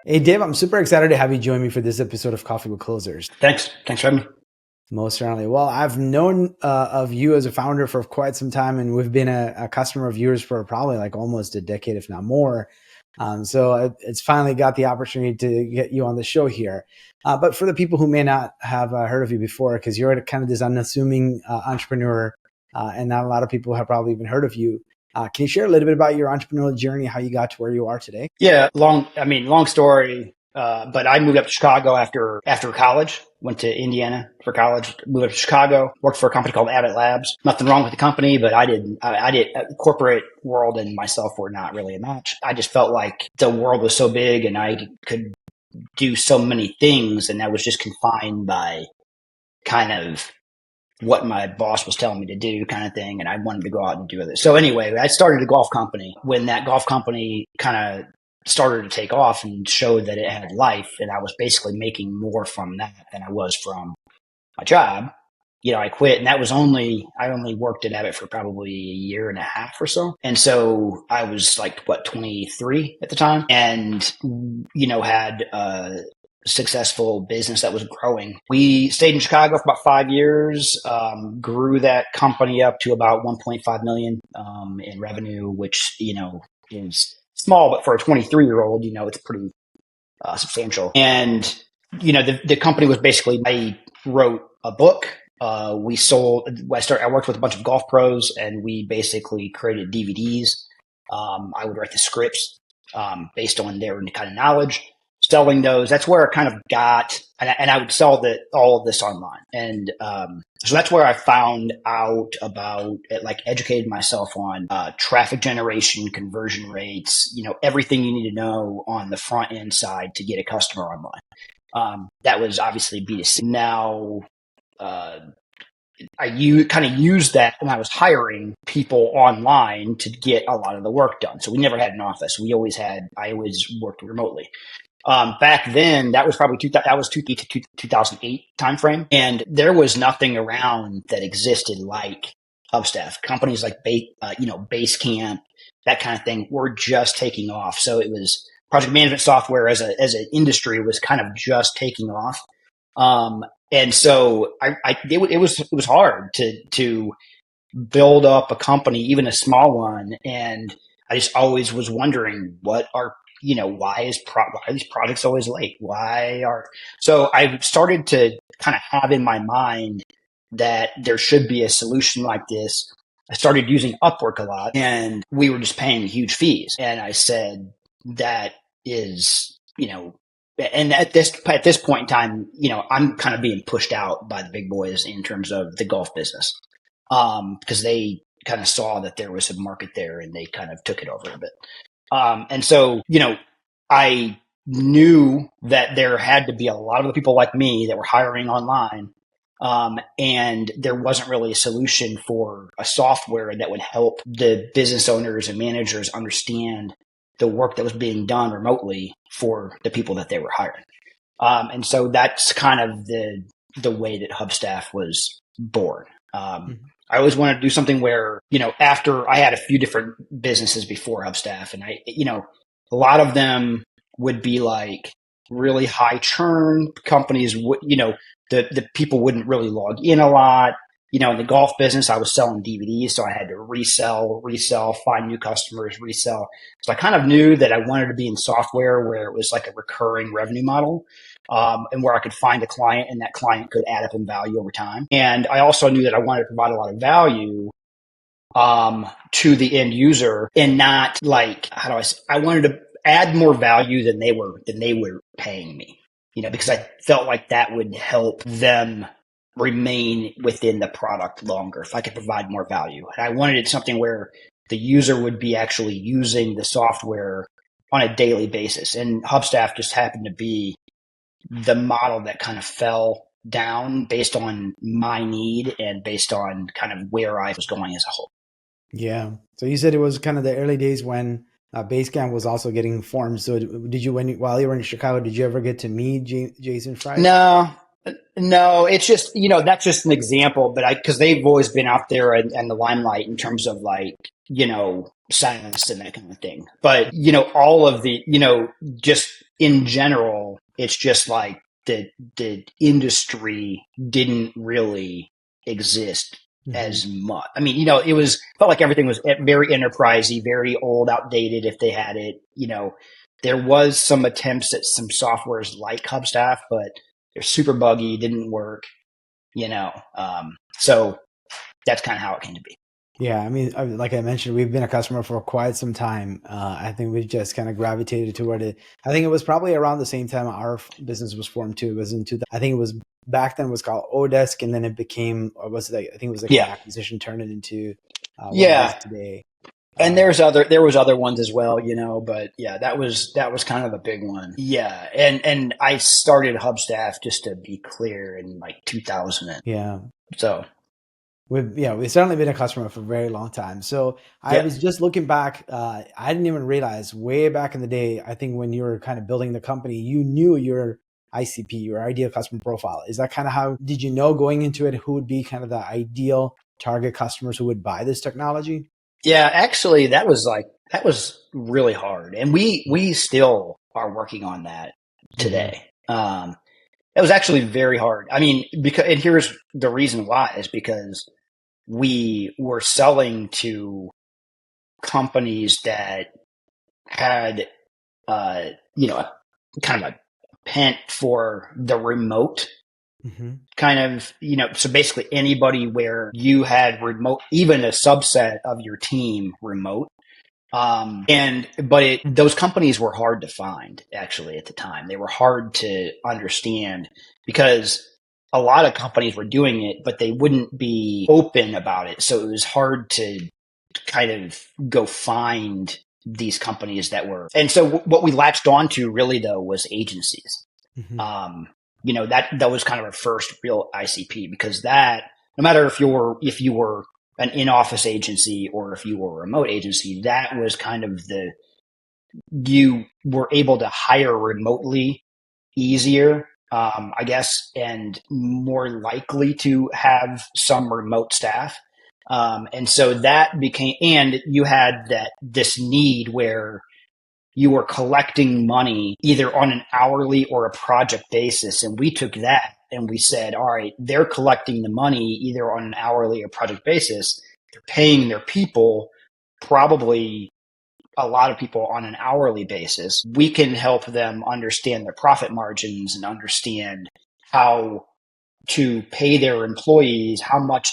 Hey, Dave, I'm super excited to have you join me for this episode of Coffee with Closers. Thanks for having me. Most certainly. Well, I've known of you as a founder for quite some time, and we've been a customer of yours for probably like almost a decade, if not more. So it's finally got the opportunity to get you on the show here. But for the people who may not have heard of you before, because you're kind of this unassuming entrepreneur, and not a lot of people have probably even heard of you. Can you share a little bit about your entrepreneurial journey, how you got to where you are today? Yeah, long story. But I moved up to Chicago after college. Went to Indiana for college. Moved up to Chicago. Worked for a company called Abbott Labs. Nothing wrong with the company, but I did corporate world and myself were not really a match. I just felt like the world was so big and I could do so many things, and I was just confined by kind of what my boss was telling me to do, kind of thing. And I wanted to go out and do it. So anyway, I started a golf company. When that golf company kind of started to take off and showed that it had life, and I was basically making more from that than I was from my job, I quit. And that was I only worked at Abbott for probably a year and a half or so. And so I was like, 23 at the time, and, had successful business that was growing. We stayed in Chicago for about 5 years, grew that company up to about 1.5 million in revenue, which, is small, but for a 23-year-old, it's pretty substantial. And, the company was basically, I wrote a book. I worked with a bunch of golf pros, and we basically created DVDs. I would write the scripts based on their kind of knowledge. Selling those, that's where I kind of got, and I would sell all of this online. And so that's where I found out about it, like educated myself on traffic generation, conversion rates, everything you need to know on the front end side to get a customer online. That was obviously B2C. Now, I kind of used that when I was hiring people online to get a lot of the work done. So we never had an office. I always worked remotely. Back then, that was probably 2008 timeframe, and there was nothing around that existed like Hubstaff. Companies like Basecamp, that kind of thing, were just taking off. So it was project management software as an industry was kind of just taking off. And so it was hard to build up a company, even a small one, and I just always was wondering why are these projects always late? So I started to kind of have in my mind that there should be a solution like this. I started using Upwork a lot, and we were just paying huge fees. And I said, that is, and at this point in time, I'm kind of being pushed out by the big boys in terms of the golf business, because they kind of saw that there was a market there and they kind of took it over a bit. And so, I knew that there had to be a lot of the people like me that were hiring online. And there wasn't really a solution for a software that would help the business owners and managers understand the work that was being done remotely for the people that they were hiring. And so that's kind of the way that Hubstaff was born. I always wanted to do something where, after I had a few different businesses before Hubstaff, and a lot of them would be like really high churn companies. The people wouldn't really log in a lot. In the golf business, I was selling DVDs, so I had to resell, find new customers, resell. So I kind of knew that I wanted to be in software where it was like a recurring revenue model, and where I could find a client and that client could add up in value over time. And I also knew that I wanted to provide a lot of value to the end user, and not like, I wanted to add more value than they were paying me, because I felt like that would help them remain within the product longer if I could provide more value. And I wanted it something where the user would be actually using the software on a daily basis. And Hubstaff just happened to be the model that kind of fell down based on my need and based on kind of where I was going as a whole. Yeah. So you said it was kind of the early days when Basecamp was also getting formed. So did you, while you were in Chicago, did you ever get to meet Jason Fry? No, it's just, that's just an example, but because they've always been out there in the limelight in terms of like silenced and that kind of thing. But, all of the, just in general, it's just like the industry didn't really exist as much. I mean, felt like everything was very enterprisey, very old, outdated if they had it. There was some attempts at some softwares like Hubstaff, but they're super buggy, didn't work, so that's kind of how it came to be. Yeah, I mean, like I mentioned, we've been a customer for quite some time. I think we've just kind of gravitated toward it. I think it was probably around the same time our business was formed too. It was in 2000. I think it was back then it was called Odesk, and then it became, or was it like, I think it was like an acquisition turned it into what it is today. And there was other ones as well, but yeah, that was kind of a big one. Yeah. And I started Hubstaff, just to be clear, in like 2000. Yeah. So we've certainly been a customer for a very long time. So I was just looking back. I didn't even realize way back in the day, I think when you were kind of building the company, you knew your ICP, your ideal customer profile. Is that kind of how, did you know going into it, who would be kind of the ideal target customers who would buy this technology? Yeah, actually that was really hard. And we still are working on that today. It was actually very hard. I mean, and here's the reason why, is because we were selling to companies that had, kind of a pent for the remote kind of, so basically anybody where you had remote, even a subset of your team remote. Those companies were hard to find actually at the time. They were hard to understand because a lot of companies were doing it, but they wouldn't be open about it. So it was hard to kind of go find these companies that were. And so what we latched onto really though was agencies. That was kind of our first real ICP, because that, no matter if you were an in-office agency or if you were a remote agency, that was kind of you were able to hire remotely easier, I guess, and more likely to have some remote staff. And so that became, and you had this need where you were collecting money either on an hourly or a project basis. And we took that and we said, all right, they're collecting the money either on an hourly or project basis. They're paying their people, probably a lot of people, on an hourly basis. We can help them understand their profit margins and understand how to pay their employees, how much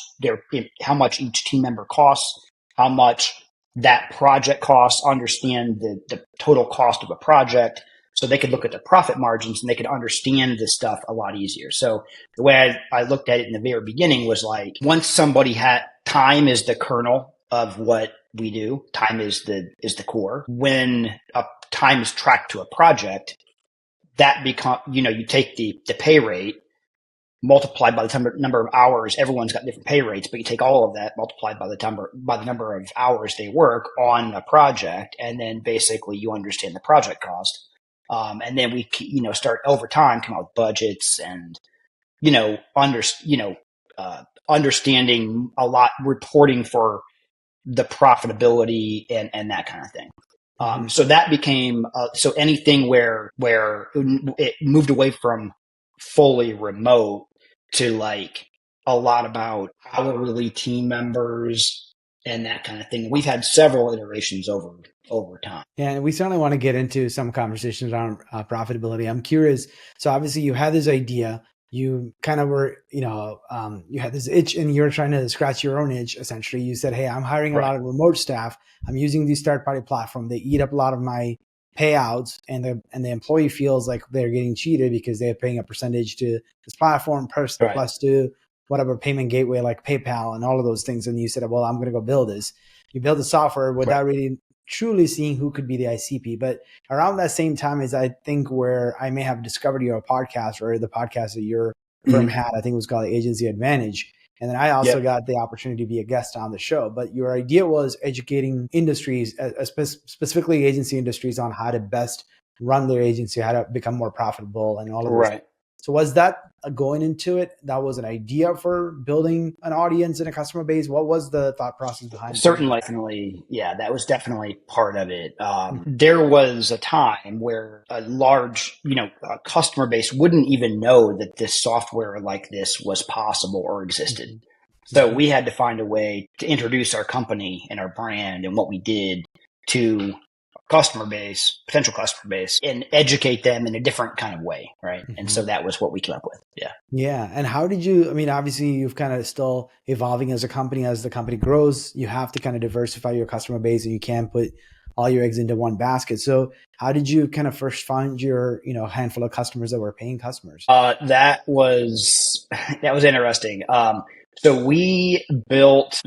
each team member costs, how much that project costs, understand the total cost of a project, so they could look at the profit margins and they could understand this stuff a lot easier. So the way I looked at it in the very beginning was like, once somebody had, time is the kernel of what we do. Time is the core. When a time is tracked to a project, that you take the pay rate multiplied by the number of hours. Everyone's got different pay rates, but you take all of that multiplied by the number of hours they work on a project, and then basically you understand the project cost. And then we start over time, come out with budgets and understanding a lot, reporting for the profitability and that kind of thing. So that became so anything where it moved away from fully remote to like a lot about hourly team members and that kind of thing. We've had several iterations over time. Yeah, and we certainly want to get into some conversations around profitability. I'm curious. So obviously you had this idea. You kind of were, you had this itch and you're trying to scratch your own itch. Essentially, you said, hey, I'm hiring a lot of remote staff. I'm using these third-party platforms. They eat up a lot of my payouts, and the employee feels like they're getting cheated because they're paying a percentage to this platform plus to whatever payment gateway like PayPal and all of those things. And you said, well, I'm going to go build this. You build the software without really truly seeing who could be the ICP. But around that same time is, I think, where I may have discovered your podcast, or the podcast that your firm had. I think it was called Agency Advantage. And then I also got the opportunity to be a guest on the show. But your idea was educating industries, specifically agency industries, on how to best run their agency, how to become more profitable and all of this. So was that going into it, that was an idea for building an audience and a customer base? What was the thought process behind doing Certainly, that? definitely, yeah, that was definitely part of it. Mhm. There was a time where a large, customer base wouldn't even know that this software like this was possible or existed. Mhm. So Mhm. we had to find a way to introduce our company and our brand and what we did to customer base, potential customer base, and educate them in a different kind of way, right? And so Mhm. that was what we came up with. Yeah. Yeah. And how did you, I mean, obviously you've kind of still evolving as a company, as the company grows, you have to kind of diversify your customer base and you can't put all your eggs into one basket. So how did you kind of first find your, handful of customers that were paying customers? That was that was interesting. So we built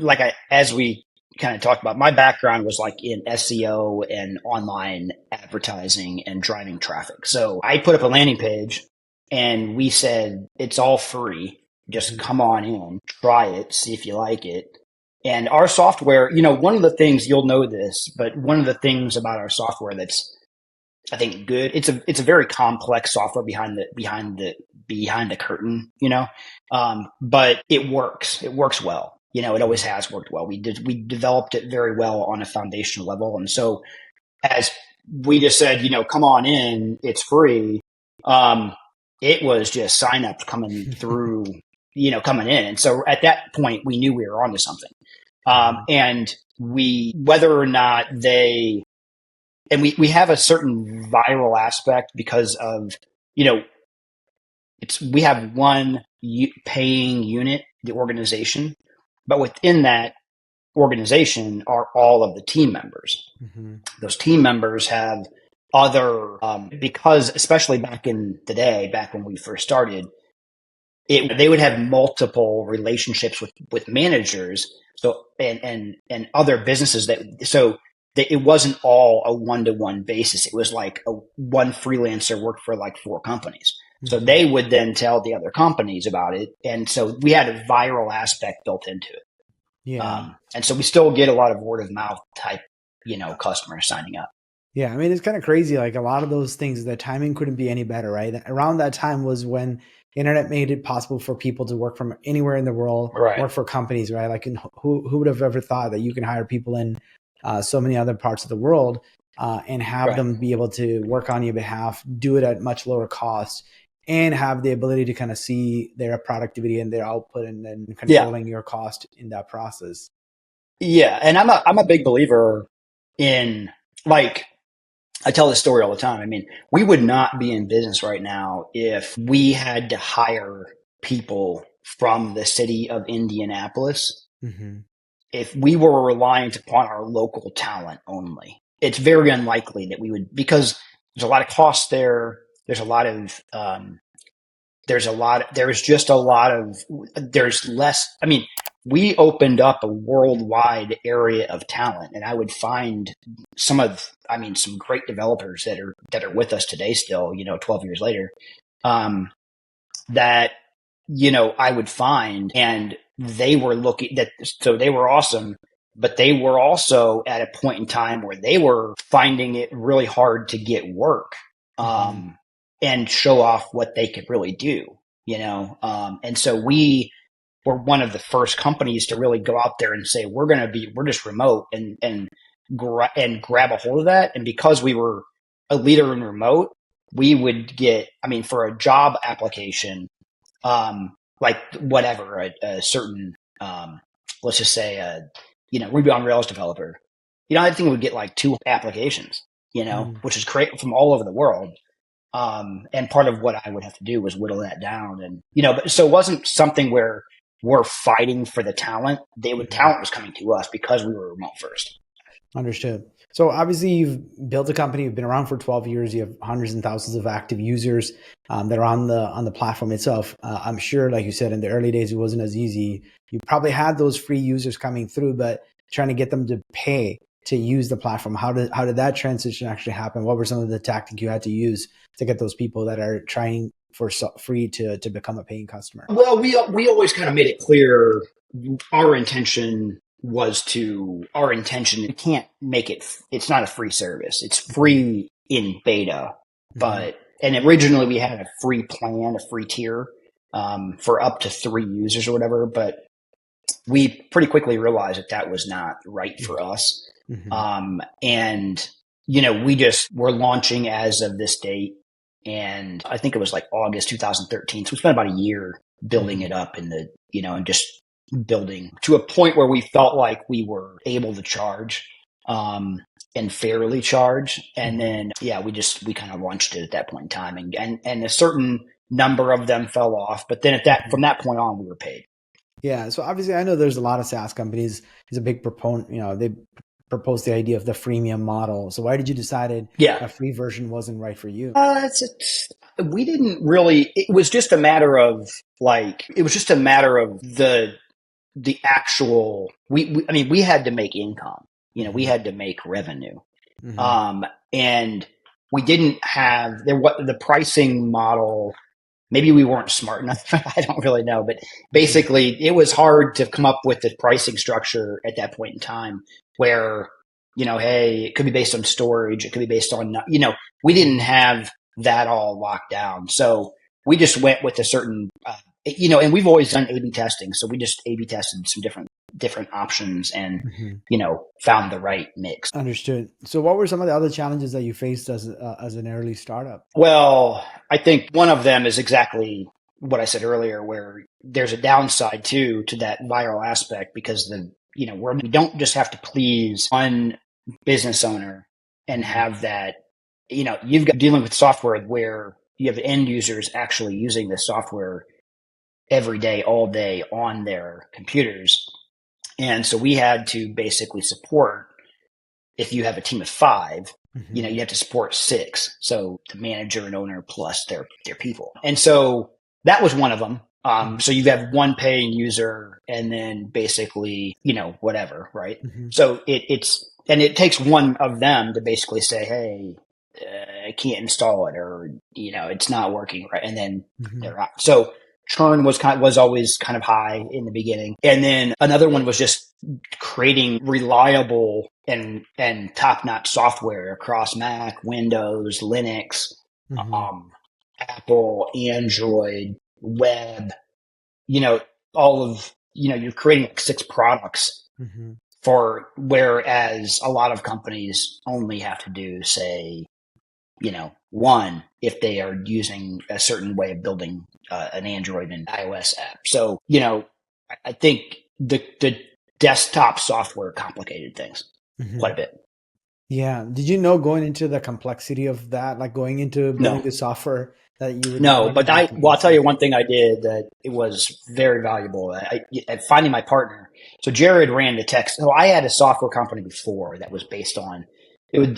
as we kind of talked about. My background was like in SEO and online advertising and driving traffic. So I put up a landing page, and we said it's all free. Just Mhm. come on in, try it, see if you like it. And our software, one of the things you'll know this, but one of the things about our software that's I think good. It's a very complex software behind the curtain, but it works. It works well. It always has worked well. We developed it very well on a foundational level, and so as we just said, come on in, it's free. Um, it was just sign up coming through, coming in, and so at that point we knew we were onto something. Mhm. And whether or not we have a certain viral aspect because of you know we have one paying unit, the organization, but within that organization are all of the team members. Mhm. Those team members have other because especially back in the day, back when we first started, they would have multiple relationships with managers, so and other businesses it wasn't all a one-to-one basis. It was like one freelancer worked for like four companies, so Mhm. they would then tell the other companies about it, and so we had a viral aspect built into it. Yeah. And so we still get a lot of word of mouth type customers signing up. Yeah, I mean, it's kind of crazy. Like a lot of those things, the timing couldn't be any better, right? Around that time was when internet made it possible for people to work from anywhere in the world, Right. work for companies, right? Like, who would have ever thought that you can hire people in so many other parts of the world and have Right. them be able to work on your behalf, do it at much lower cost, and have the ability to kind of see their productivity and their output, and then Yeah. controlling your cost in that process. Yeah. And I'm a big believer in like I tell this story all the time. I mean, we would not be in business right now if we had to hire people from the city of Indianapolis, Hmm. if we were reliant upon our local talent only. It's very unlikely that we would, because there's a lot of costs there. There's a lot of, there's just a lot of, there's less. I mean, we opened up a worldwide area of talent, and I would find some great developers that are with us today still, 12 years later, um, that, I would find, and they were looking that, so they were awesome, but they were also at a point in time where they were finding it really hard to get work, Hmm. and show off what they could really do, and so we were one of the first companies to really go out there and say, we're just remote and grab a hold of that. And because we were a leader in remote, we would get, I mean, for a job application, like whatever, a certain, let's just say, Ruby on Rails developer, I think we would get like two applications, which is great from all over the world. And part of what I would have to do was whittle that down, and but so it wasn't something where we're fighting for the talent. Hmm. Talent was coming to us because we were remote first. Understood. So obviously you've built a company, you've been around for 12 years, you have hundreds and thousands of active users that are on the platform itself. I'm sure, like you said, in the early days, it wasn't as easy. You probably had those free users coming through, but trying to get them to pay to use the platform. How did that transition actually happen? What were some of the tactics you had to use to get those people that are trying for free to become a paying customer? Well, we always kind of made it clear our intention our intention. We can't make it. It's not a free service. It's Hmm. free in beta, Hmm. but And originally we had a free plan, a free tier for up to 3 users or whatever. But we pretty quickly realized that that was not right for us. And, we're launching as of this date. And I think it was like August 2013. So we spent about a year building it up and and just building to a point where we felt like we were able to charge, and fairly charge. And then, we kind of launched it at that point in time, and a certain number of them fell off. But then from that point on, we were paid. Yeah. So obviously I know there's a lot of SaaS companies. He's a big proponent, they propose the idea of the freemium model. So why did you decide a free version wasn't right for you? We didn't really, it was just a matter of the actual, we had to make income, we had to make revenue. And we didn't have the pricing model. Maybe we weren't smart enough. I don't really know, but basically it was hard to come up with the pricing structure at that point in time where, hey, it could be based on storage. It could be based on, we didn't have that all locked down. So we just went with a certain, and we've always done A/B testing. So we just A/B tested some different options and, found the right mix. Understood. So what were some of the other challenges that you faced as an early startup? Well, I think one of them is exactly what I said earlier, where there's a downside to that viral aspect, because we don't just have to please one business owner and have that, you've got dealing with software where you have end users actually using the software every day, all day on their computers. And so we had to basically support, if you have a team of 5, you have to support 6. So the manager and owner plus their people. And so that was one of them. So you have one paying user and then basically, whatever, right? So it takes one of them to basically say, hey, I can't install it, or, it's not working right. And then they're out. So churn was always kind of high in the beginning. And then another one was just creating reliable and top-notch software across Mac, Windows, Linux, Apple, Android, web, all of, you're creating like 6 products whereas a lot of companies only have to do, say, 1 if they are using a certain way of building an Android and iOS app. So, I think the desktop software complicated things quite a bit. Yeah. Did you know going into the complexity of that, like going into building the software that you would? No, but I'll tell you one thing I did that it was very valuable at finding my partner. So Jared ran the tech. So I had a software company before that was based on, it was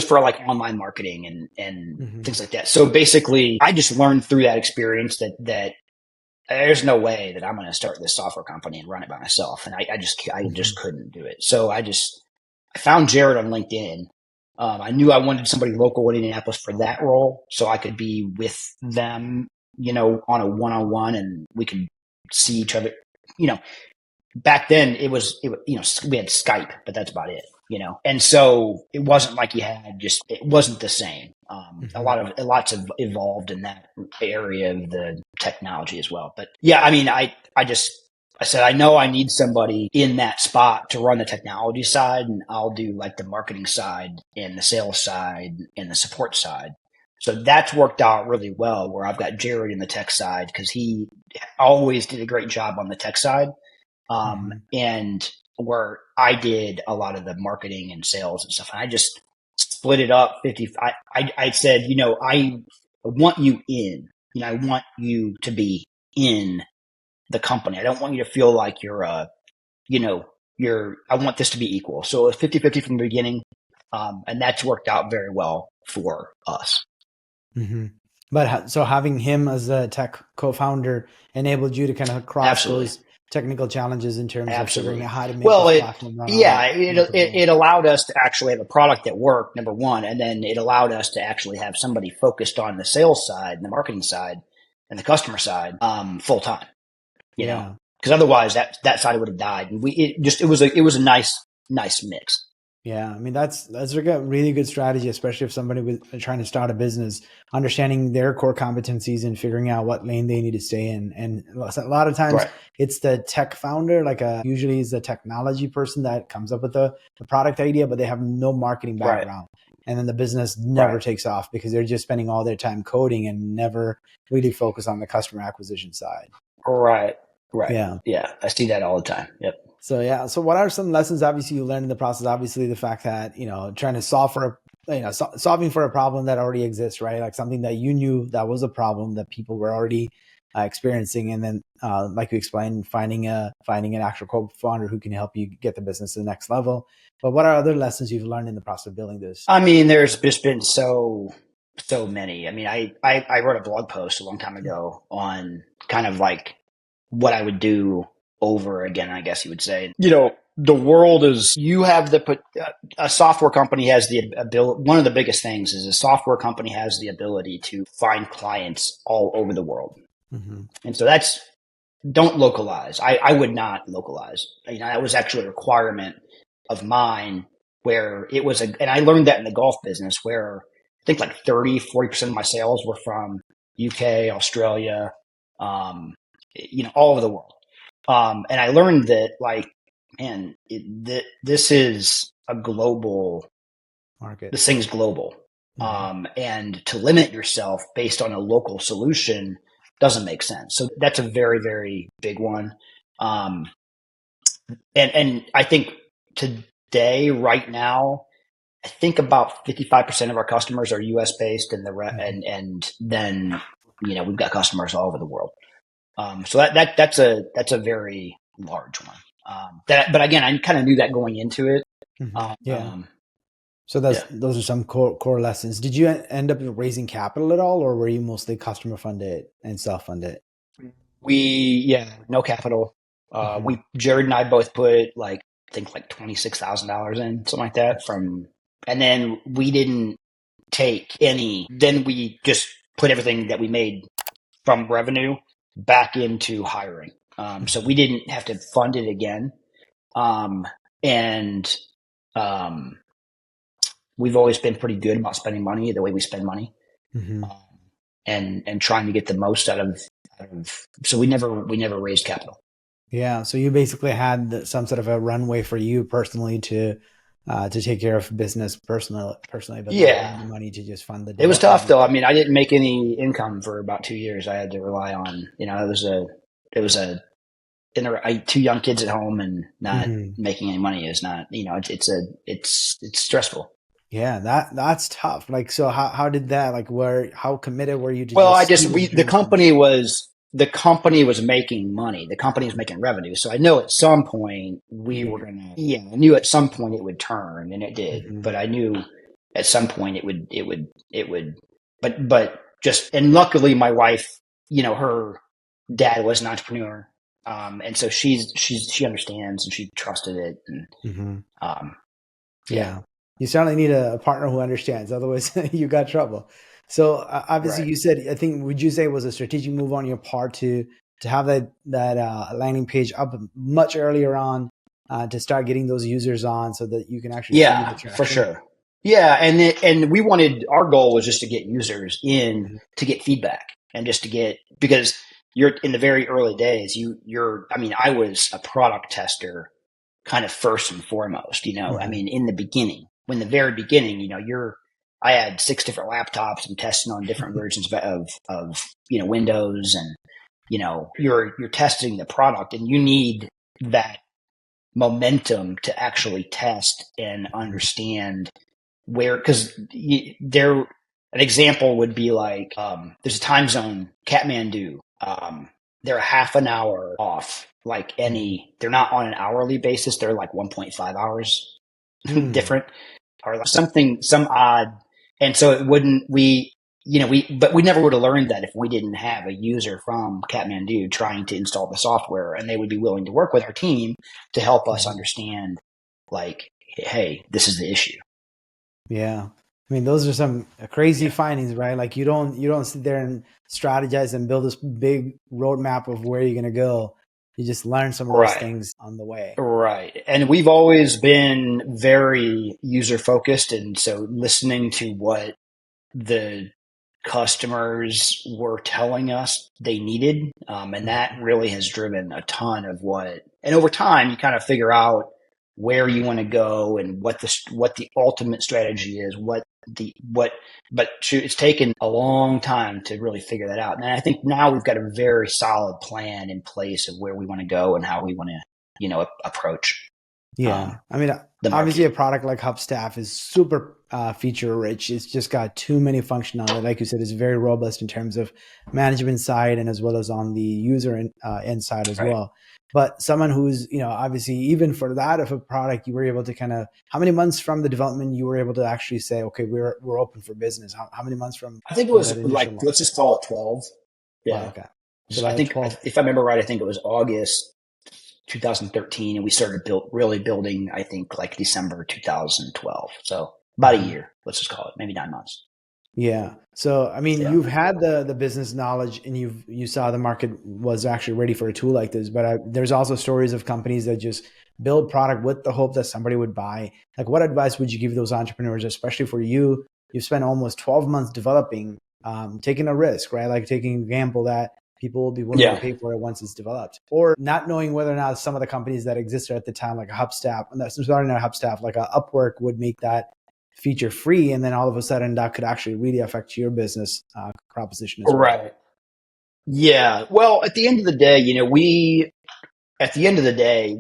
for like online marketing and things like that. So basically I just learned through that experience that there's no way that I'm going to start this software company and run it by myself. And I just couldn't do it. So I found Jared on LinkedIn. I knew I wanted somebody local in Indianapolis for that role, so I could be with them, on a one-on-one, and we could see each other. Back then we had Skype, but that's about it. And so it wasn't like it wasn't the same. Lots have evolved in that area of the technology as well. But yeah, I said, I know I need somebody in that spot to run the technology side, and I'll do like the marketing side and the sales side and the support side. So that's worked out really well, where I've got Jared in the tech side because he always did a great job on the tech side. And where I did a lot of the marketing and sales and stuff. And I just split it up 50. I said, I want you in, I want you to be in the company. I don't want you to feel like I want this to be equal. So it's 50-50 from the beginning. And that's worked out very well for us. But so having him as a tech co-founder enabled you to kind of cross those technical challenges in terms of figuring out how to make this platform run. It allowed us to actually have a product that worked, number one, and then it allowed us to actually have somebody focused on the sales side and the marketing side and the customer side full time. Because otherwise that side would have died. And it was a nice mix. Yeah, I mean that's like a really good strategy, especially if somebody was trying to start a business, understanding their core competencies and figuring out what lane they need to stay in. And a lot of times Right. it's the tech founder, like usually is the technology person that comes up with the product idea, but they have no marketing Right. background. And then the business never Right. takes off because they're just spending all their time coding and never really focus on the customer acquisition side. Right. Right. Yeah. Yeah. I see that all the time. Yep. So yeah. So what are some lessons obviously you learned in the process? Obviously the fact that, trying to solve for solving for a problem that already exists, right? Like something that you knew that was a problem that people were already experiencing. And then like you explained, finding an actual co-founder who can help you get the business to the next level. But what are other lessons you've learned in the process of building this? I mean, there's just been so many. I mean, I wrote a blog post a long time ago on kind of like what I would do over again, I guess you would say. The world is, you have a software company has the ability, one of the biggest things is a software company has the ability to find clients all over the world. Mm-hmm. And so don't localize. I would not localize. That was actually a requirement of mine where it was and I learned that in the golf business where I think like 40% of my sales were from UK, Australia, all over the world. And I learned that like, man, this is a global, Market. this thing's global. And to limit yourself based on a local solution doesn't make sense. So that's a very, very big one. And I think today, right now, I think about 55% of our customers are US based and and then, we've got customers all over the world. So that's a very large one. But again, I kind of knew that going into it. Yeah. Um, So yeah. those are some core lessons. Did you end up raising capital at all, or were you mostly customer funded and self funded? No capital. Jared and I both put I think like $26,000 in, something like that and then we didn't take any, then we just put everything that we made from revenue back into hiring. So we didn't have to fund it again. And, um, we've always been pretty good about spending money the way we spend money. Mm-hmm. And trying to get the most out of, so we never raised capital. Yeah. So you basically had some sort of a runway for you personally to take care of business personally, but not having Yeah. the money to just fund the It was tough development. though. I mean, I didn't make any income for about 2 years. I had to rely on, it was two young kids at home and not Mm-hmm. making any money is not, it's stressful. Yeah, that's tough. Like, so how did that, like, how committed were you to Well, just see those dreams come true? the company was making money. The company was making revenue. So I know at some point we were gonna, I knew at some point it would turn, and it did. Mm-hmm. But I knew at some point it would. But just, and luckily my wife, her dad was an entrepreneur, and so she understands and she trusted it, and Mm-hmm. um, yeah, Yeah. You certainly need a partner who understands. Otherwise, you got trouble. So obviously, right. you said, I think, would you say it was a strategic move on your part to have that landing page up much earlier on to start getting those users on so that you can actually see the Yeah, for traction? sure. Yeah, and we wanted, our goal was just to get users in Mm-hmm. to get feedback and just to get, because you're in the very early days, I mean, I was a product tester kind of first and foremost, I Mm-hmm. mean, in the beginning, when the very beginning, I had 6 different laptops and testing on different versions of Windows, and, you're testing the product, and you need that momentum to actually test and understand where, because there, an example would be like, there's a time zone, Kathmandu, they're a half an hour off, they're not on an hourly basis, they're like 1.5 hours Mm-hmm. different, or like some odd. And so it wouldn't, but we never would have learned that if we didn't have a user from Kathmandu trying to install the software, and they would be willing to work with our team to help us understand, like, hey, this is the issue. Yeah. I mean, those are some crazy Yeah. findings, right? Like you don't sit there and strategize and build this big roadmap of where you're going to go. You just learn some of those Right. things on the way. Right. And we've always been very user focused. And so listening to what the customers were telling us they needed. And that really has driven a ton of and over time you kind of figure out where you want to go and what the ultimate strategy is, but shoot, it's taken a long time to really figure that out. And I think now we've got a very solid plan in place of where we want to go and how we want to, approach, Yeah. I mean, the obviously a market. product like Hubstaff is super feature rich. It's just got too many functionality. Like you said, it's very robust in terms of management side and as well as on the user end side as Right. well. But someone who's, obviously even for that of a product, you were able to kind of, how many months from the development you were able to actually say, okay, we're open for business? How many months I think it from that was initial like, launch? let's just call it 12. Wow, Yeah. okay. So So I about think 12. if I remember right, I think it was August 2013, and we started really building, I think, like December 2012. So about a Mhm. year, let's just call it, maybe 9 months. Yeah. So, I mean, Yeah. you've had the business knowledge and you saw the market was actually ready for a tool like this, but there's also stories of companies that just build product with the hope that somebody would buy. Like what advice would you give those entrepreneurs, especially for you? You've spent almost 12 months developing, taking a risk, right? Like taking a gamble that people will be willing to Yeah. pay for it once it's developed, or not knowing whether or not some of the companies that existed at the time, like a Hubstaff, and that's starting a Hubstaff, like a Upwork would make that feature free, and then all of a sudden that could actually really affect your business proposition as well. Right. Yeah. Well, at the end of the day,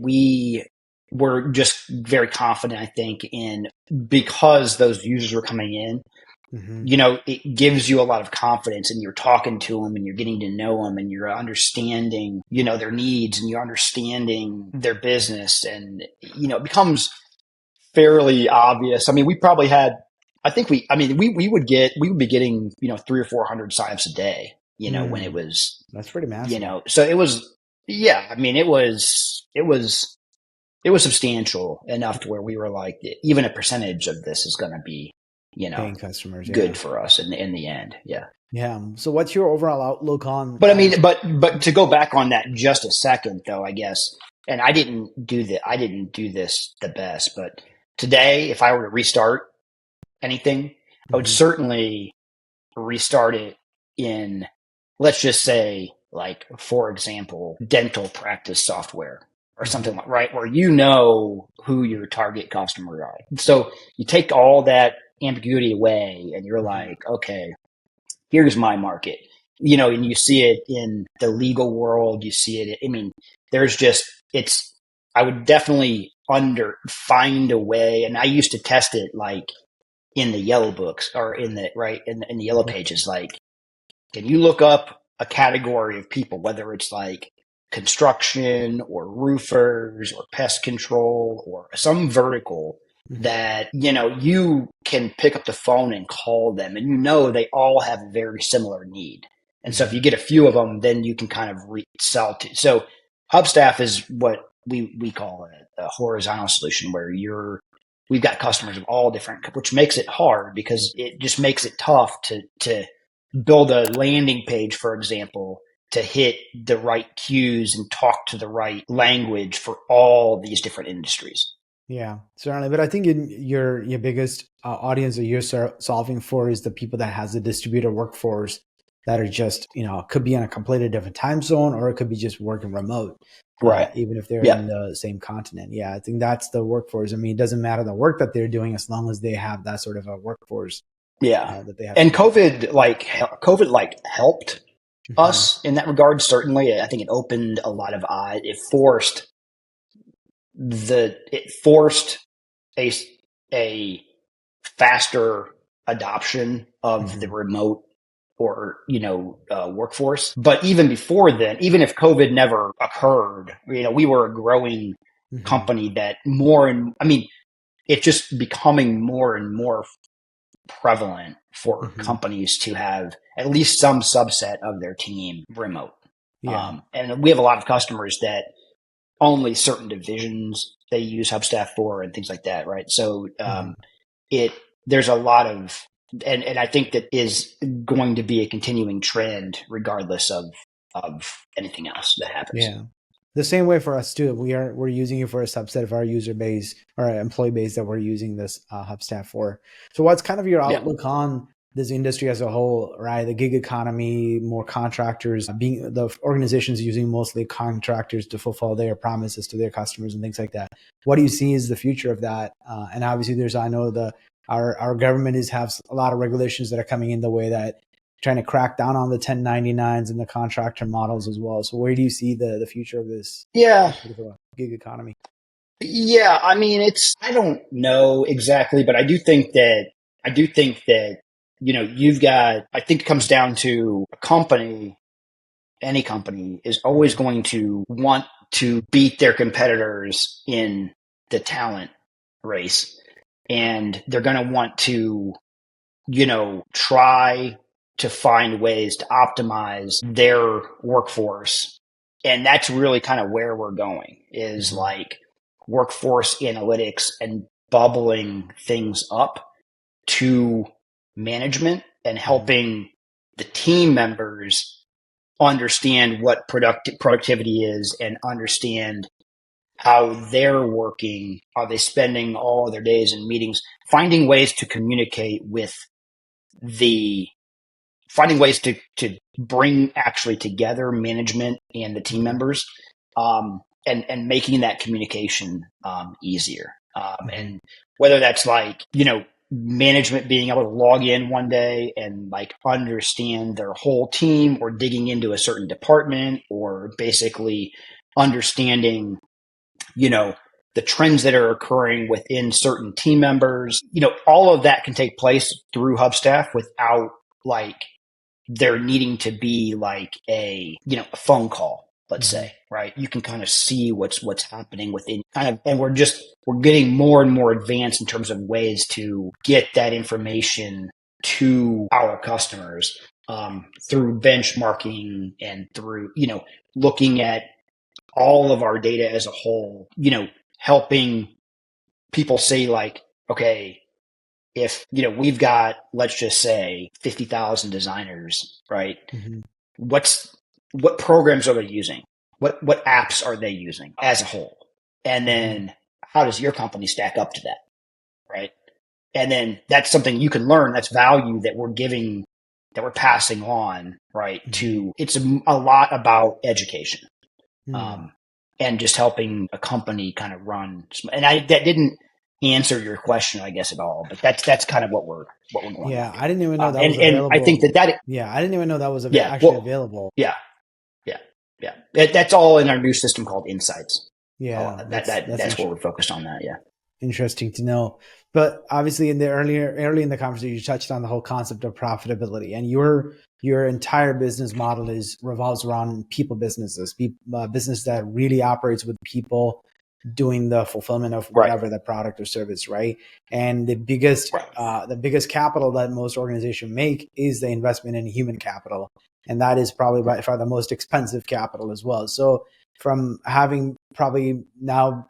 we were just very confident, I think, in because those users were coming in, Mm-hmm. it gives you a lot of confidence and you're talking to them and you're getting to know them and you're understanding, their needs and you're understanding their business. And, it becomes fairly obvious. I mean, we probably had, I think we would be getting, 300 or 400 signups a day, when it was, That's pretty massive. so it was, yeah, I mean, it was substantial enough to where we were like, even a percentage of this is going to be, Paying customers, good yeah. for us in the end. Yeah. Yeah. So what's your overall outlook on But I mean, but to go back on that just a second though, I guess, and I didn't do this the best, but today, if I were to restart anything, I would Mhm. certainly restart it in, let's just say, like, for example, dental practice software or something Mhm. like, right, where you know who your target customer are. So you take all that ambiguity away and you're Mhm. like, okay, here's my market. And you see it in the legal world. You see it. I mean, there's just, I would definitely find a way. And I used to test it like in the yellow books or in the yellow Mhm. pages. Like, can you look up a category of people, whether it's like construction or roofers or pest control or some vertical Mhm. that, you can pick up the phone and call them and they all have a very similar need. And so if you Mhm. get a few of them, then you can kind of sell to. So Hubstaff is what we call a horizontal solution where we've got customers of all different, which makes it hard because it just makes it tough to build a landing page, for example, to hit the right cues and talk to the right language for all these different industries. Yeah, certainly. But I think your biggest audience that you're solving for is the people that has a distributed workforce that are just, could be in a completely different time zone or it could be just working remote, Right. even if they're Yeah. in the same continent. Yeah, I think that's the workforce. I mean, it doesn't matter the work that they're doing as long as they have that sort of a workforce Yeah. that they have to And manage. COVID helped Hmm. us in that regard. Certainly, I think it opened a lot of eyes. It forced a a faster adoption of the Hmm. remote or workforce. But even before then, even if COVID never occurred, we were a growing Hmm. company that more and I mean, it's just becoming more and more prevalent for Hmm. companies to have at least some subset of their team remote. Yeah. And we have a lot of customers that only certain divisions they use Hubstaff for and things like that, right? So Hmm. it there's a lot of and I think that is going to be a continuing trend regardless of anything else that happens. Yeah. the same way for us too. We're using it for a subset of our user base or our employee base that we're using this Hubstaff for. So what's kind of your Yeah. outlook on this industry as a whole, right? The gig economy, more contractors, being the organizations using mostly contractors to fulfill their promises to their customers and things like that. What do you see as the future of that? And obviously, I know our government has a lot of regulations that are coming in the way that trying to crack down on the 1099s and the contractor models as well. So where do you see the future of this Yeah. gig economy? Yeah. I mean, I don't know exactly, but I do think that, I think it comes down to a company, any company is always going to want to beat their competitors in the talent race. And they're going to want to, try to find ways to optimize their workforce. And that's really kind of where we're going is like workforce analytics and bubbling things up to management and helping the team members understand what productivity is and understand how they're working. Are they spending all of their days in meetings? Finding ways to communicate with finding ways to bring actually together management and the team members, and making that communication easier. And whether that's like, management being able to log in one day and like understand their whole team or digging into a certain department or basically understanding, the trends that are occurring within certain team members, all of that can take place through Hubstaff without like there needing to be like a phone call, let's say, right? You can kind of see what's happening within and we're getting more and more advanced in terms of ways to get that information to our customers, through benchmarking and through, looking at all of our data as a whole, helping people say like, okay, if, we've got, let's just say 50,000 designers, right? What programs are they using? What apps are they using as a whole? And then how does your company stack up to that? Right. And then that's something you can learn. That's value that we're giving, that we're passing on, right? It's a lot about education. And just helping a company kind of run. And that didn't answer your question, I guess, at all. But that's kind of what we're going. Yeah, I didn't even know that was available. And I think that. Yeah, I didn't even know that was available. Yeah. That's all in our new system called Insights. Yeah, that's what we're focused on. That. Yeah. Interesting to know. But obviously, early in the conversation, you touched on the whole concept of profitability, and your entire business model revolves around people businesses, business that really operates with people doing the fulfillment of whatever the product or service, right? And the biggest capital that most organizations make is the investment in human capital, and that is probably by far the most expensive capital as well. So from having probably now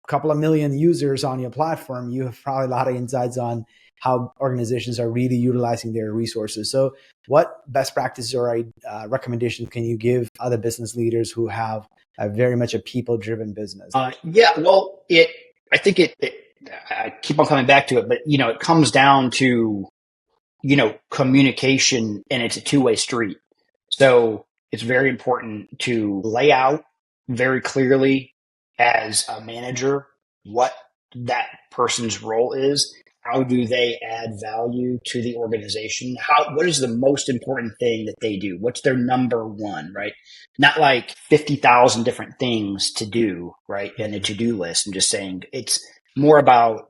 couple of million users on your platform, you have probably a lot of insights on how organizations are really utilizing their resources. So what best practices or recommendations can you give other business leaders who have very much a people-driven business? I think I keep on coming back to it, but it comes down to, communication, and it's a two-way street. So it's very important to lay out very clearly as a manager what that person's role is. How do they add value to the organization? What is the most important thing that they do? What's their number one, right? Not like 50,000 different things to do, right? And a to-do list, and just saying it's more about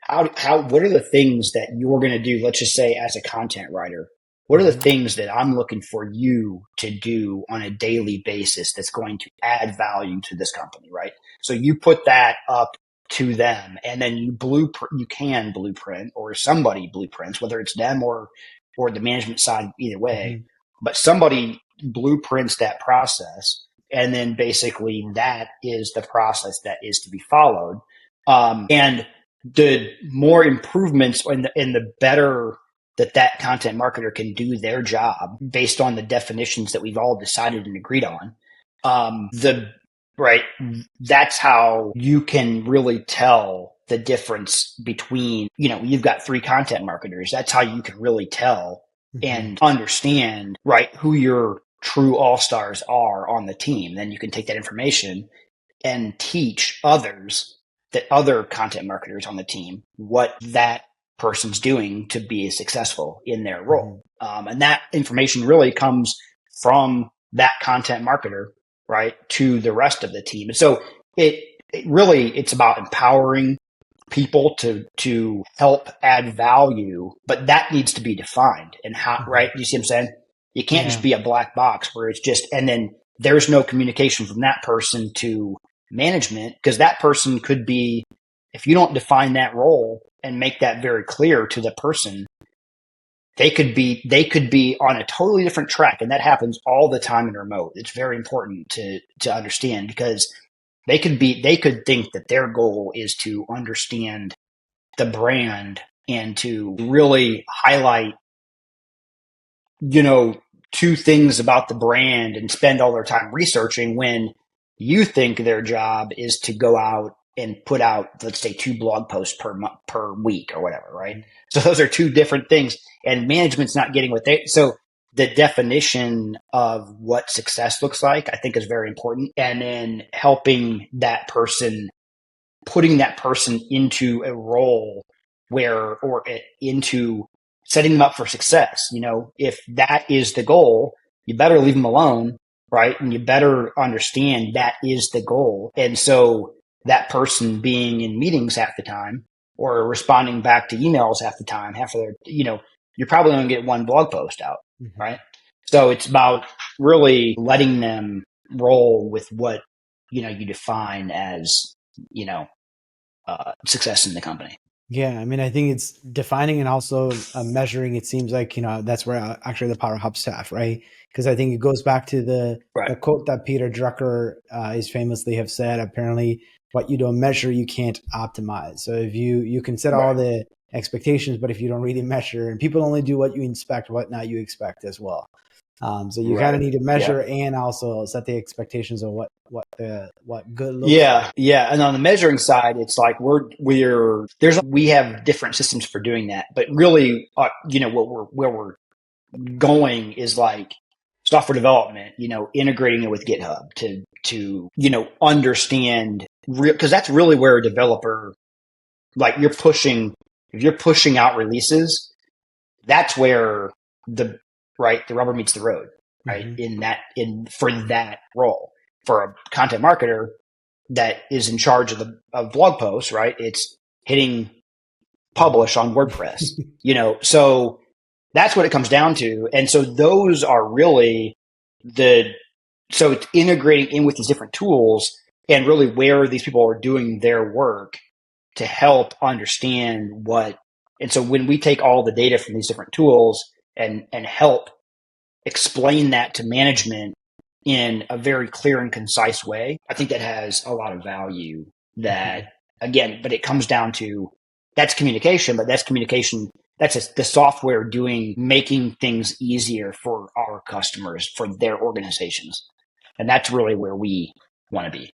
what are the things that you're going to do? Let's just say as a content writer, what are the things that I'm looking for you to do on a daily basis that's going to add value to this company, right? So you put that up to them, and then you can blueprint, or somebody blueprints, whether it's them or the management side, either way, but somebody blueprints that process. And then basically that is the process that is to be followed. And the more improvements and the better that content marketer can do their job based on the definitions that we've all decided and agreed on, the right? That's how you can really tell the difference between, you've got 3 content marketers. That's how you can really tell Mm-hmm. and understand, right, who your true all-stars are on the team. Then you can take that information and teach others, that other content marketers on the team, what that person's doing to be successful in their Mm-hmm. role. And that information really comes from that content marketer, right, to the rest of the team. And so it really, it's about empowering people to help add value, but that needs to be defined. And how, Mm-hmm. right? You see what I'm saying? You can't just Yeah. be a black box where it's just, and then there's no communication from that person to management, because that person could be, if you don't define that role and make that very clear to the person, they could be on a totally different track. And that happens all the time in remote. It's very important to understand, because they could think that their goal is to understand the brand and to really highlight, you know, 2 things about the brand and spend all their time researching, when you think their job is to go out and put out, let's say, 2 blog posts per month, per week or whatever, right? So those are 2 different things, and management's not getting what they, so the definition of what success looks like, I think, is very important. And then helping that person, putting that person into a role where, or into setting them up for success. If that is the goal, you better leave them alone, right? And you better understand that is the goal. And so that person being in meetings half the time, or responding back to emails half the time, half of their, you're probably going to get 1 blog post out, Mm-hmm. right? So it's about really letting them roll with what, you define as, you know, success in the company. Yeah, I mean, I think it's defining and also measuring. It seems like, that's where actually the power of Hubstaff, right? Because I think it goes back to Right. the quote that Peter Drucker is famously have said. Apparently, what you don't measure, you can't optimize. So if you can set all Right. the expectations, but if you don't really measure, and people only do what you inspect, what not you expect as well. So you kind of Right. need to Yeah. measure and also set the expectations of what good looks like. Yeah. Yeah. And on the measuring side, it's like we have different systems for doing that, but really, where we're going is like software development, integrating it with GitHub to, understand real, cause that's really where a developer, like if you're pushing out releases, that's where the the rubber meets the road, right? Mm-hmm. For that role, for a content marketer that is in charge of blog posts, right? It's hitting publish on WordPress, so that's what it comes down to. And so those are really so it's integrating in with these different tools, and really where these people are doing their work to help understand what. And so when we take all the data from these different tools and help explain that to management in a very clear and concise way, I think that has a lot of value. Mm-hmm. That, again, but it comes down to, that's communication, but that's communication. That's the software making things easier for our customers, for their organizations. And that's really where we want to be.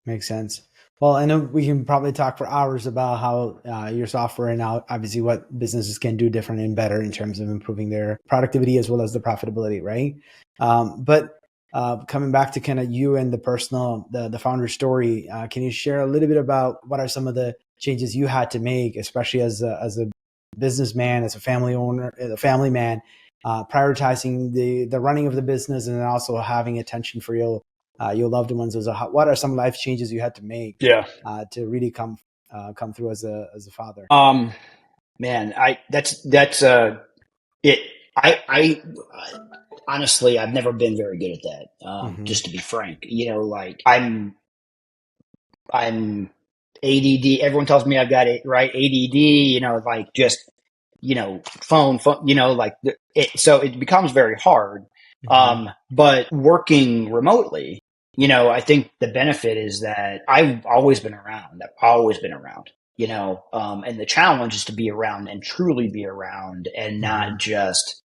Makes sense. Well, I know we can probably talk for hours about how your software and how obviously what businesses can do different and better in terms of improving their productivity as well as the profitability, right? But coming back to kind of you and the founder story, can you share a little bit about what are some of the changes you had to make, especially as a businessman, as a family owner, as a family man, prioritizing the running of the business and then also having attention for your loved ones. What are some life changes you had to make Yeah. to really come through as a father? Man, it. I honestly, I've never been very good at that. Mm-hmm. Just to be frank, like I'm ADD. Everyone tells me I've got it right. ADD, like just, phone, like so it becomes very hard. Mm-hmm. But working remotely, I think the benefit is that I've always been around. I've always been around, and the challenge is to be around and truly be around, and Mm-hmm. not just,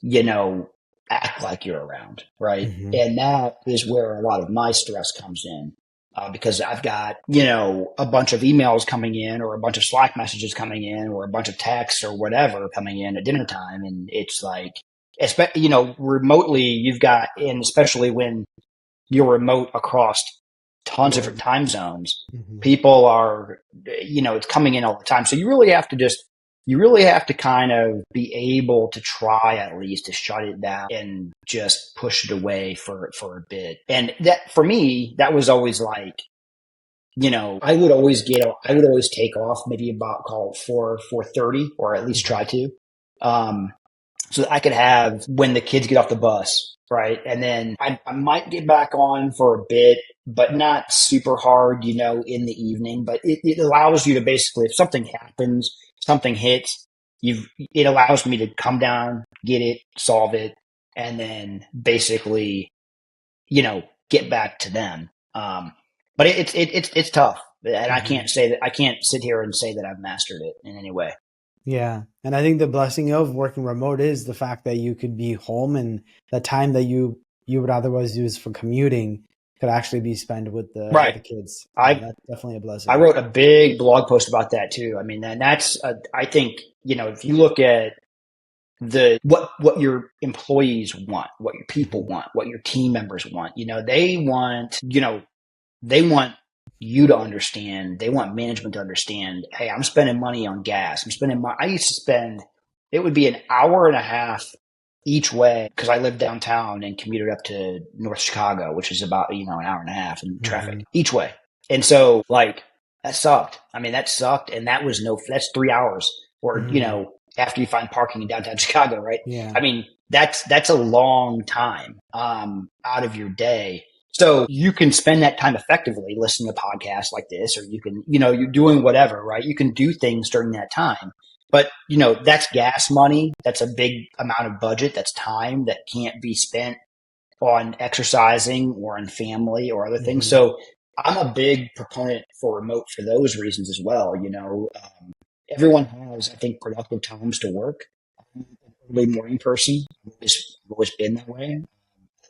you know, act like you're around, right? Mm-hmm. And that is where a lot of my stress comes in. Because I've got, you know, a bunch of emails coming in or a bunch of Slack messages coming in or a bunch of texts or whatever coming in at dinner time. And it's like, you know, remotely you've got, and especially when you're remote across tons of different time zones, Mm-hmm. people are, you know, it's coming in all the time. So you really have to kind of be able to try at least to shut it down and just push it away for a bit. And that for me, that was always like, you know, I would always take off maybe about call it 4:30, or at least Mm-hmm. try to. Um, so that I could have when the kids get off the bus, right? And then I might get back on for a bit, but not super hard, you know, in the evening. But it allows you to basically, if something happens, something hits, it allows me to come down, get it, solve it, and then basically, you know, get back to them. But it's tough, and Mm-hmm. I can't sit here and say that I've mastered it in any way. Yeah. And I think the blessing of working remote is the fact that you could be home, and the time that you would otherwise use for commuting could actually be spent with Right. the kids. I That's definitely a I blessing. wrote a big blog post about that too. I mean, and I think, you know, if you look at what your employees want, what your people Mm-hmm. want, what your team members want, you know, they want you to understand, they want management to understand, hey, I'm spending money on gas. I used to spend, it would be an hour and a half each way because I lived downtown and commuted up to North Chicago, which is about, you know, an hour and a half in traffic Mm-hmm. each way. And so like that sucked. I mean, that sucked. And that's 3 hours or, you Mm-hmm. know, after you find parking in downtown Chicago, right? Yeah. I mean, that's a long time, out of your day. So you can spend that time effectively listening to podcasts like this, or you can, you know, you're doing whatever, right? You can do things during that time. But, you know, that's gas money. That's a big amount of budget. That's time that can't be spent on exercising or on family or other things. Mm-hmm. So I'm a big proponent for remote for those reasons as well. You know, everyone has, I think, productive times to work. I'm an early morning person. I've always been that way.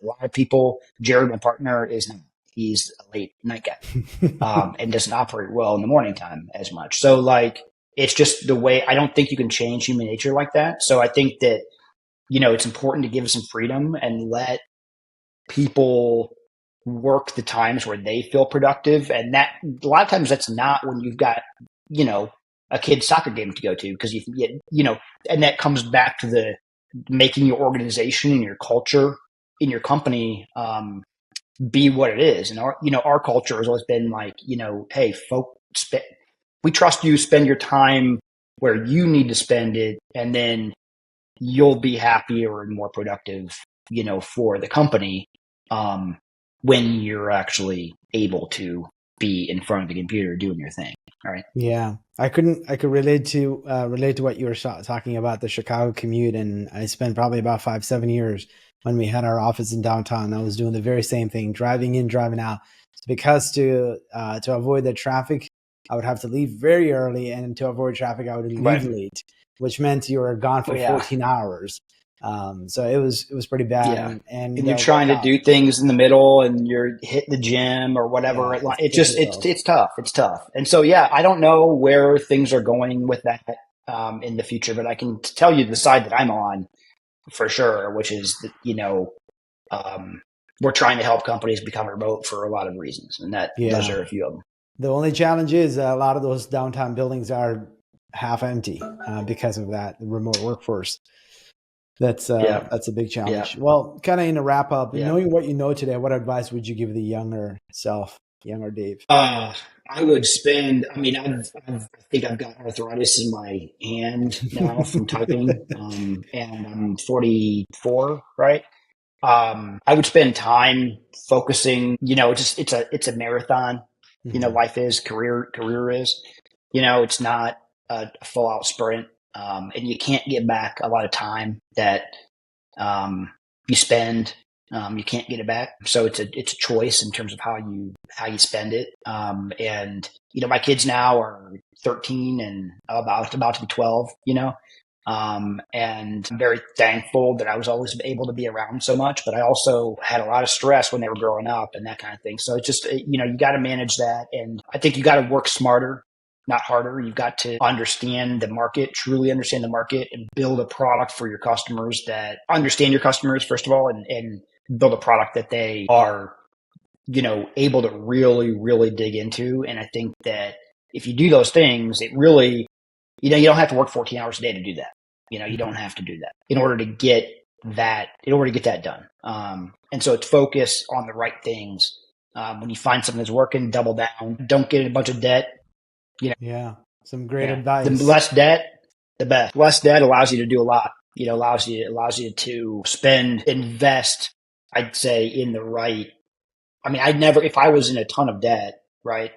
A lot of people, Jared, my partner, is not. He's a late night guy, and doesn't operate well in the morning time as much. So like, it's just the way. I don't think you can change human nature like that. So I think that, you know, it's important to give some freedom and let people work the times where they feel productive. And that a lot of times that's not when you've got, you know, a kid's soccer game to go to because you know, and that comes back to the making your organization and your culture in your company, be what it is. And our, you know, our culture has always been like, you know, hey, we trust you, spend your time where you need to spend it, and then you'll be happier and more productive, you know, for the company, um, when you're actually able to be in front of the computer doing your thing. All right. Yeah, I could relate to what you were talking about, the Chicago commute, and I spent probably about 5 7 years when we had our office in downtown. I was doing the very same thing, driving in, driving out, because to avoid the traffic, I would have to leave very early, and to avoid traffic, I would leave Right. late, which meant you were gone for Well, yeah. 14 hours. So it was pretty bad, Yeah. and And you're work trying to out. do things in the middle and you're hitting the gym or whatever. Yeah, It it's just, difficult. it's tough. It's tough. And so, yeah, I don't know where things are going with that, in the future, but I can tell you the side that I'm on for sure, which is that, you know, um, we're trying to help companies become remote for a lot of reasons. And those Yeah. are a few of them. The only challenge is a lot of those downtown buildings are half empty because of that remote workforce. Yeah. That's a big Yeah. challenge. Well, kind of in a wrap up, Yeah. knowing what you know today, what advice would you give the younger self, younger Dave? I would spend. I mean, I think I've got arthritis in my hand now from typing, and I'm 44, right? I would spend time focusing. You know, it's a marathon. You know, Hmm. life is career is. You know, it's not a full out sprint, and you can't get back a lot of time that, you spend. You can't get it back, so it's a choice in terms of how you spend it. And you know, my kids now are 13 and about to be 12. You know, And I'm very thankful that I was always able to be around so much, but I also had a lot of stress when they were growing up and that kind of thing. So it's just, you got to manage that. And I think you got to work smarter, not harder. You've got to understand the market, truly understand the market, and build a product for your customers that understand your customers, first of all, and build a product that they are, able to really, really dig into. And I think that if you do those things, it really, you don't have to work 14 hours a day to do that. You don't have to do that in order to get that done. And so it's focus on the right things. When you find something that's working, double down. Don't get in a bunch of debt. Yeah. Some great advice. The less debt, the best. Less debt allows you to do a lot. Allows you to invest, I'd say, in the right. I mean, if I was in a ton of debt, right?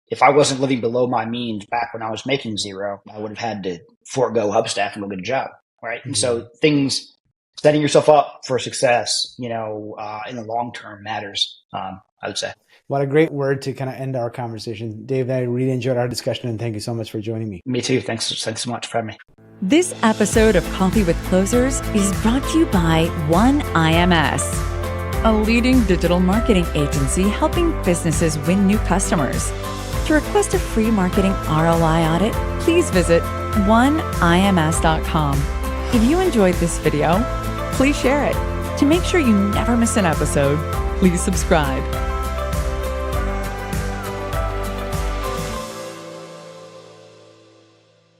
If I wasn't living below my means back when I was making zero, I would have had to forego Hubstaff and go get a job, right? Mm-hmm. And so setting yourself up for success, in the long term matters, I would say. What a great word to kind of end our conversation. Dave, I really enjoyed our discussion, and thank you so much for joining me. Me too. Thanks so much for having me. This episode of Coffee with Closers is brought to you by OneIMS, a leading digital marketing agency helping businesses win new customers. To request a free marketing ROI audit, please visit oneims.com. If you enjoyed this video, please share it. To make sure you never miss an episode, please subscribe.